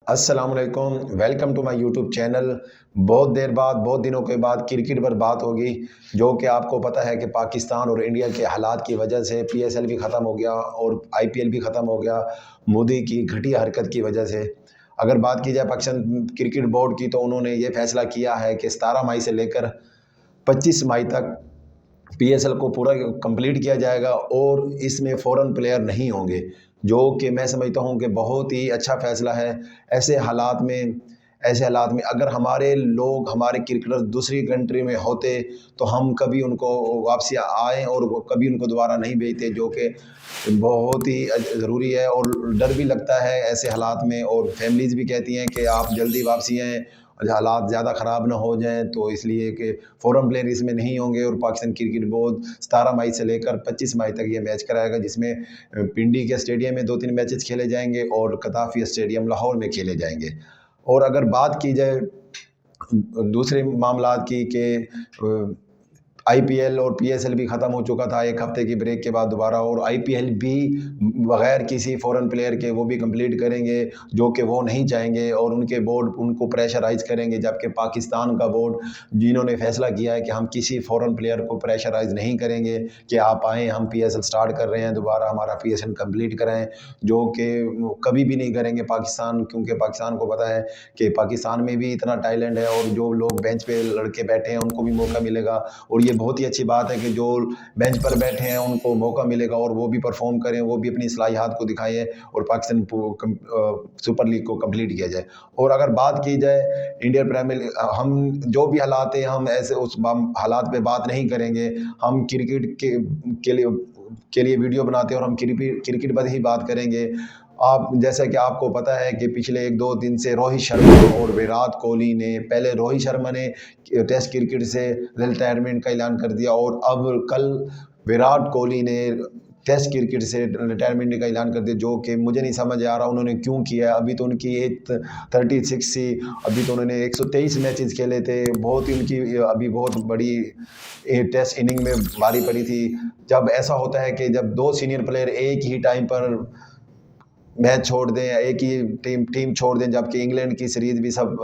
अस्सलाम वालेकुम, welcome to my YouTube channel. बहुत देर बाद, बहुत दिनों के बाद क्रिकेट पर बात होगी। जो कि आपको पता है कि पाकिस्तान और इंडिया के हालात की वजह से पीएसएल भी ख़त्म हो गया और आईपीएल भी ख़त्म हो गया, मोदी की घटिया हरकत की वजह से। अगर बात की जाए पाकिस्तान क्रिकेट बोर्ड की, तो उन्होंने ये फैसला किया है कि 17 मई से लेकर 25 मई तक पीएसएल को पूरा कंप्लीट किया जाएगा और इसमें फॉरेन प्लेयर नहीं होंगे, जो कि मैं समझता हूं कि बहुत ही अच्छा फ़ैसला है। ऐसे हालात में अगर हमारे लोग, हमारे क्रिकेटर दूसरी कंट्री में होते, तो हम कभी उनको वापसी आए और वो कभी उनको दोबारा नहीं भेजते, जो कि बहुत ही ज़रूरी है। और डर भी लगता है ऐसे हालात में, और फैमिलीज़ भी कहती हैं कि आप जल्दी वापसी आएँ, हालात ज़्यादा ख़राब ना हो जाएँ। तो इसलिए कि फ़ॉरेन प्लेयर इसमें नहीं होंगे और पाकिस्तान क्रिकेट बोर्ड 17 मई से लेकर 25 मई तक ये मैच कराएगा, जिसमें पिंडी के स्टेडियम में 2-3 मैचेस खेले जाएंगे और कदाफ़ी स्टेडियम लाहौर में खेले जाएंगे। और अगर बात की जाए दूसरे मामलात की कि आईपीएल और पीएसएल भी ख़त्म हो चुका था एक हफ़्ते की ब्रेक के बाद दोबारा, और आईपीएल भी बग़ैर किसी फ़ॉरेन प्लेयर के वो भी कंप्लीट करेंगे, जो कि वो नहीं चाहेंगे और उनके बोर्ड उनको प्रेशराइज़ करेंगे। जबकि पाकिस्तान का बोर्ड, जिन्होंने फ़ैसला किया है कि हम किसी फ़ॉरेन प्लेयर को प्रेशराइज़ नहीं करेंगे कि आप आएँ, हम पीएसएल स्टार्ट कर रहे हैं, दोबारा हमारा पीएसएल कंप्लीट कराएँ, जो कि कभी भी नहीं करेंगे पाकिस्तान। क्योंकि पाकिस्तान को पता है कि पाकिस्तान में भी इतना टैलेंट है और जो लोग बेंच पे लड़के बैठे हैं उनको भी मौका मिलेगा। और ये बहुत ही अच्छी बात है कि जो बेंच पर बैठे हैं उनको मौका मिलेगा और वो भी परफॉर्म करें, वो भी अपनी सलाहियत को दिखाएं और पाकिस्तान सुपर लीग को कंप्लीट किया जाए। और अगर बात की जाए इंडियन प्रीमियर लीग, हम जो भी हालात हैं, हम ऐसे उस हालात पे बात नहीं करेंगे। हम क्रिकेट के लिए वीडियो बनाते हैं और हम क्रिकेट पर ही बात करेंगे। आप जैसा कि आपको पता है कि पिछले 1-2 दिन से रोहित शर्मा और विराट कोहली ने, पहले रोहित शर्मा ने टेस्ट क्रिकेट से रिटायरमेंट का ऐलान कर दिया और अब कल विराट कोहली ने टेस्ट क्रिकेट से रिटायरमेंट का ऐलान कर दिया, जो कि मुझे नहीं समझ आ रहा उन्होंने क्यों किया। अभी तो उनकी एज 36 थी, अभी तो उन्होंने 123 मैचेस खेले थे, बहुत ही उनकी अभी बहुत बड़ी टेस्ट इनिंग में भारी पड़ी थी। जब ऐसा होता है कि जब 2 सीनियर प्लेयर एक ही टाइम पर मैच छोड़ दें, एक ही टीम छोड़ दें, जबकि इंग्लैंड की सीरीज़ भी सब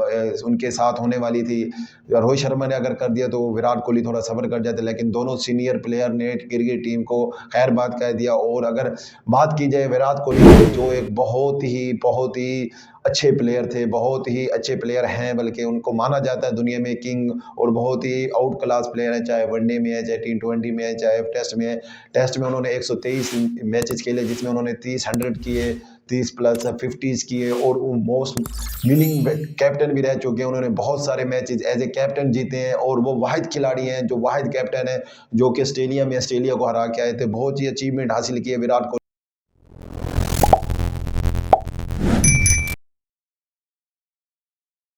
उनके साथ होने वाली थी। रोहित शर्मा ने अगर कर दिया तो विराट कोहली थोड़ा सब्र कर जाते, लेकिन दोनों सीनियर प्लेयर ने क्रिकेट टीम को खैर बात कह दिया। और अगर बात की जाए विराट कोहली, जो एक बहुत ही अच्छे प्लेयर थे, बहुत ही अच्छे प्लेयर हैं, बल्कि उनको माना जाता है दुनिया में किंग, और बहुत ही आउट क्लास प्लेयर है, चाहे वनडे में है, चाहे T20 में है, चाहे टेस्ट में है। टेस्ट में उन्होंने 123 मैचेस खेले, जिसमें उन्होंने 30 100 किए, 30 प्लस 50s किए, और वो मोस्ट विनिंग कैप्टन भी रह चुके हैं। उन्होंने बहुत सारे मैचेस एज ए कैप्टन जीते हैं और वो वाहिद खिलाड़ी हैं, जो वाहिद कैप्टन है जो कि ऑस्ट्रेलिया को हरा के आए थे। बहुत ही अचीवमेंट हासिल किए विराट कोहली।